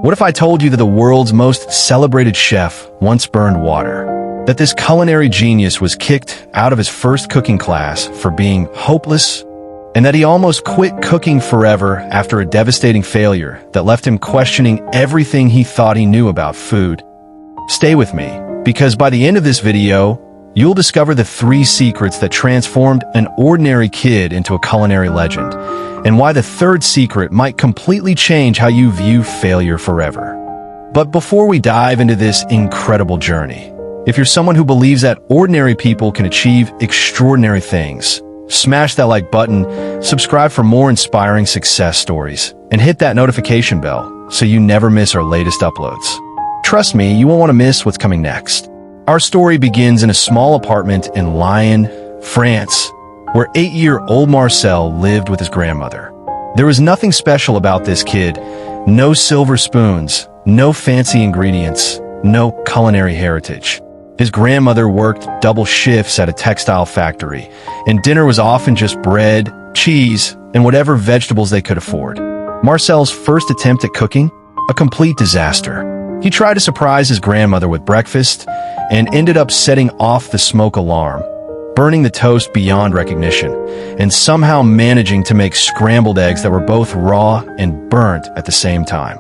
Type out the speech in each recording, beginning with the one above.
What if I told you that the world's most celebrated chef once burned water? That this culinary genius was kicked out of his first cooking class for being hopeless? And that he almost quit cooking forever after a devastating failure that left him questioning everything he thought he knew about food? Stay with me, because by the end of this video, you'll discover the 3 secrets that transformed an ordinary kid into a culinary legend, and why the 3rd secret might completely change how you view failure forever. But before we dive into this incredible journey, if you're someone who believes that ordinary people can achieve extraordinary things, smash that like button, subscribe for more inspiring success stories, and hit that notification bell so you never miss our latest uploads. Trust me, you won't want to miss what's coming next. Our story begins in a small apartment in Lyon, France, where 8-year-old Marcel lived with his grandmother. There was nothing special about this kid. No silver spoons, no fancy ingredients, no culinary heritage. His grandmother worked double shifts at a textile factory, and dinner was often just bread, cheese, and whatever vegetables they could afford. Marcel's first attempt at cooking? A complete disaster. He tried to surprise his grandmother with breakfast and ended up setting off the smoke alarm, burning the toast beyond recognition, and somehow managing to make scrambled eggs that were both raw and burnt at the same time.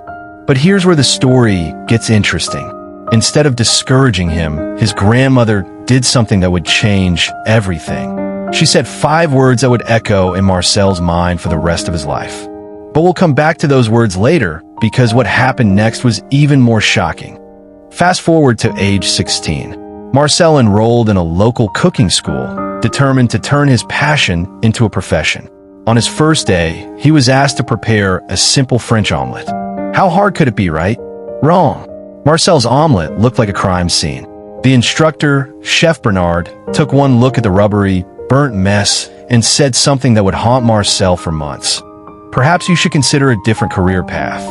But here's where the story gets interesting. Instead of discouraging him, his grandmother did something that would change everything. She said 5 words that would echo in Marcel's mind for the rest of his life. But we'll come back to those words later, because what happened next was even more shocking. Fast forward to age 16. Marcel enrolled in a local cooking school, determined to turn his passion into a profession. On his first day, he was asked to prepare a simple French omelet. How hard could it be, right? Wrong. Marcel's omelet looked like a crime scene. The instructor, Chef Bernard, took one look at the rubbery, burnt mess and said something that would haunt Marcel for months. Perhaps you should consider a different career path.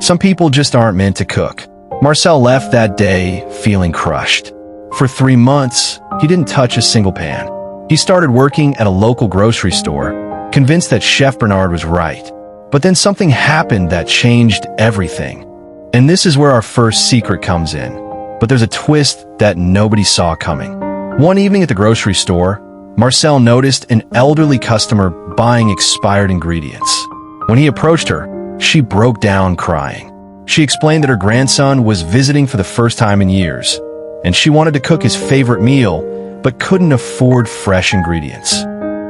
Some people just aren't meant to cook. Marcel left that day feeling crushed. For 3 months, he didn't touch a single pan. He started working at a local grocery store, convinced that Chef Bernard was right. But then something happened that changed everything. And this is where our first secret comes in. But there's a twist that nobody saw coming. One evening at the grocery store, Marcel noticed an elderly customer buying expired ingredients. When he approached her, she broke down crying. She explained that her grandson was visiting for the first time in years, and she wanted to cook his favorite meal, but couldn't afford fresh ingredients.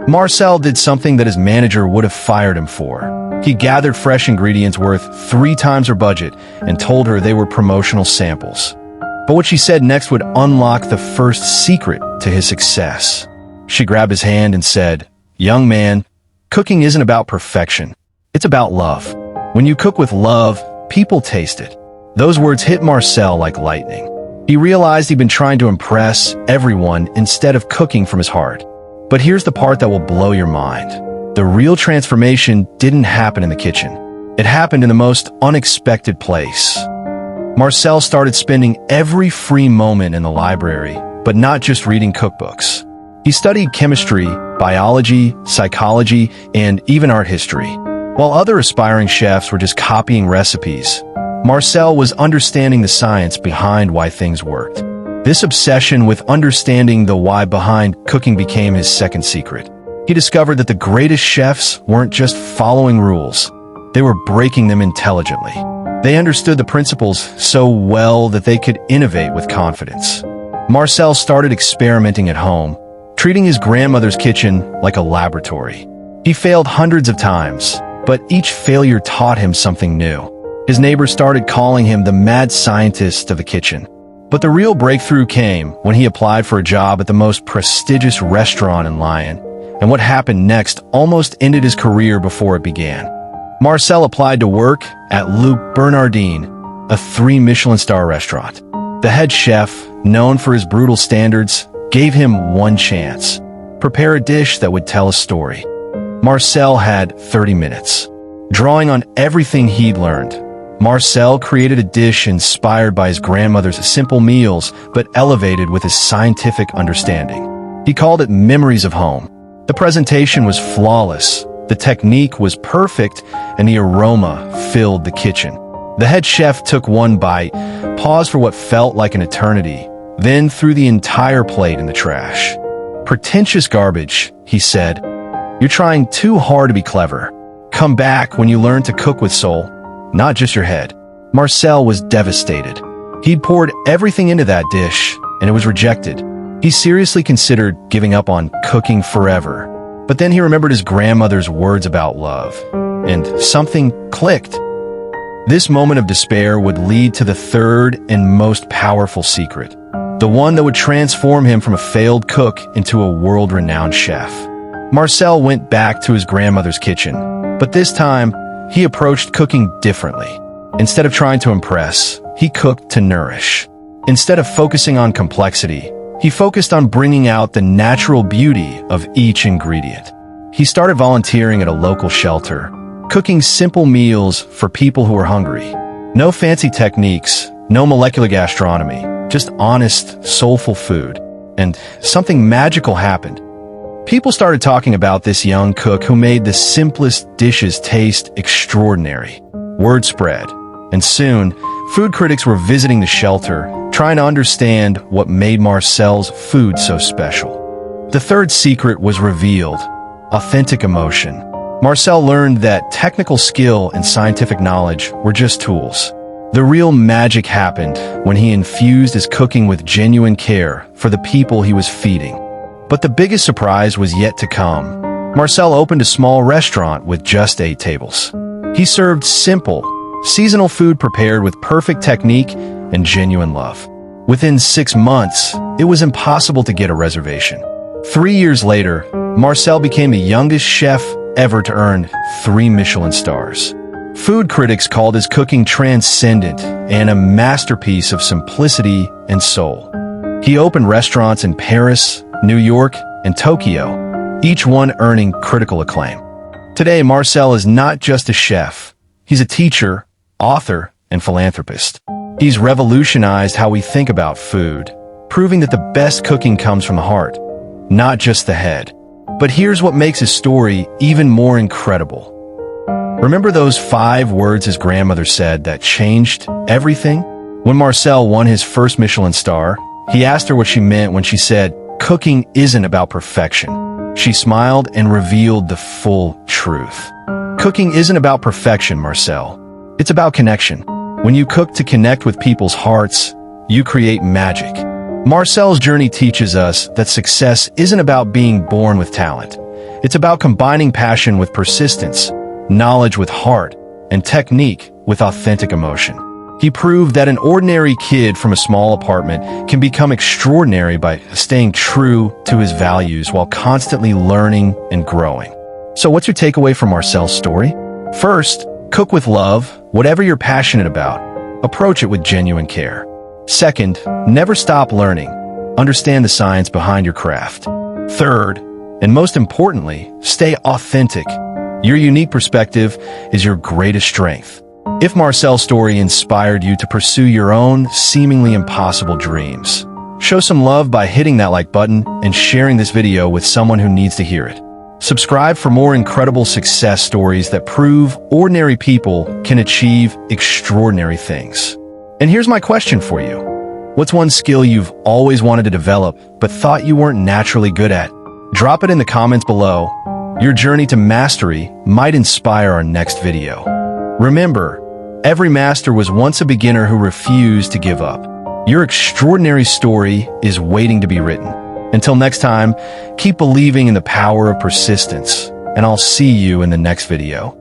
Marcel did something that his manager would have fired him for. He gathered fresh ingredients worth 3 times her budget and told her they were promotional samples. But what she said next would unlock the first secret to his success. She grabbed his hand and said, "Young man, cooking isn't about perfection. It's about love. When you cook with love, people taste it." Those words hit Marcel like lightning. He realized he'd been trying to impress everyone instead of cooking from his heart. But here's the part that will blow your mind. The real transformation didn't happen in the kitchen. It happened in the most unexpected place. Marcel started spending every free moment in the library, but not just reading cookbooks. He studied chemistry, biology, psychology, and even art history. While other aspiring chefs were just copying recipes, Marcel was understanding the science behind why things worked. This obsession with understanding the why behind cooking became his second secret. He discovered that the greatest chefs weren't just following rules, they were breaking them intelligently. They understood the principles so well that they could innovate with confidence. Marcel started experimenting at home, treating his grandmother's kitchen like a laboratory. He failed hundreds of times, but each failure taught him something new. His neighbors started calling him the mad scientist of the kitchen. But the real breakthrough came when he applied for a job at the most prestigious restaurant in Lyon, and what happened next almost ended his career before it began. Marcel applied to work at Le Bernardin, a 3 Michelin star restaurant. The head chef, known for his brutal standards, gave him one chance: prepare a dish that would tell a story. Marcel had 30 minutes. Drawing on everything he'd learned, Marcel created a dish inspired by his grandmother's simple meals, but elevated with his scientific understanding. He called it Memories of Home. The presentation was flawless, the technique was perfect, and the aroma filled the kitchen. The head chef took one bite, paused for what felt like an eternity, then threw the entire plate in the trash. "Pretentious garbage," he said. "You're trying too hard to be clever. Come back when you learn to cook with soul, not just your head." Marcel was devastated. He'd poured everything into that dish, and it was rejected. He seriously considered giving up on cooking forever. But then he remembered his grandmother's words about love, and something clicked. This moment of despair would lead to the third and most powerful secret, the one that would transform him from a failed cook into a world-renowned chef. Marcel went back to his grandmother's kitchen, but this time, he approached cooking differently. Instead of trying to impress, he cooked to nourish. Instead of focusing on complexity, he focused on bringing out the natural beauty of each ingredient. He started volunteering at a local shelter, cooking simple meals for people who were hungry. No fancy techniques, no molecular gastronomy, just honest, soulful food. And something magical happened. People started talking about this young cook who made the simplest dishes taste extraordinary. Word spread, and soon, food critics were visiting the shelter, trying to understand what made Marcel's food so special. The third secret was revealed: authentic emotion. Marcel learned that technical skill and scientific knowledge were just tools. The real magic happened when he infused his cooking with genuine care for the people he was feeding. But the biggest surprise was yet to come. Marcel opened a small restaurant with just 8 tables. He served simple, seasonal food prepared with perfect technique and genuine love. Within 6 months, it was impossible to get a reservation. 3 years later, Marcel became the youngest chef ever to earn 3 Michelin stars. Food critics called his cooking transcendent and a masterpiece of simplicity and soul. He opened restaurants in Paris, New York, and Tokyo, each one earning critical acclaim. Today, Marcel is not just a chef. He's a teacher, author, and philanthropist. He's revolutionized how we think about food, proving that the best cooking comes from the heart, not just the head. But here's what makes his story even more incredible. Remember those 5 words his grandmother said that changed everything? When Marcel won his first Michelin star, he asked her what she meant when she said, "Cooking isn't about perfection." She smiled and revealed the full truth. Cooking isn't about perfection, Marcel. It's about connection. When you cook to connect with people's hearts, you create magic. Marcel's journey teaches us that success isn't about being born with talent. It's about combining passion with persistence, knowledge with heart, and technique with authentic emotion. He proved that an ordinary kid from a small apartment can become extraordinary by staying true to his values while constantly learning and growing. So what's your takeaway from Marcel's story? First, cook with love. Whatever you're passionate about, approach it with genuine care. Second, never stop learning. Understand the science behind your craft. Third, and most importantly, stay authentic. Your unique perspective is your greatest strength. If Marcel's story inspired you to pursue your own seemingly impossible dreams, show some love by hitting that like button and sharing this video with someone who needs to hear it. Subscribe for more incredible success stories that prove ordinary people can achieve extraordinary things. And here's my question for you. What's one skill you've always wanted to develop but thought you weren't naturally good at? Drop it in the comments below. Your journey to mastery might inspire our next video. Remember, every master was once a beginner who refused to give up. Your extraordinary story is waiting to be written. Until next time, keep believing in the power of persistence, and I'll see you in the next video.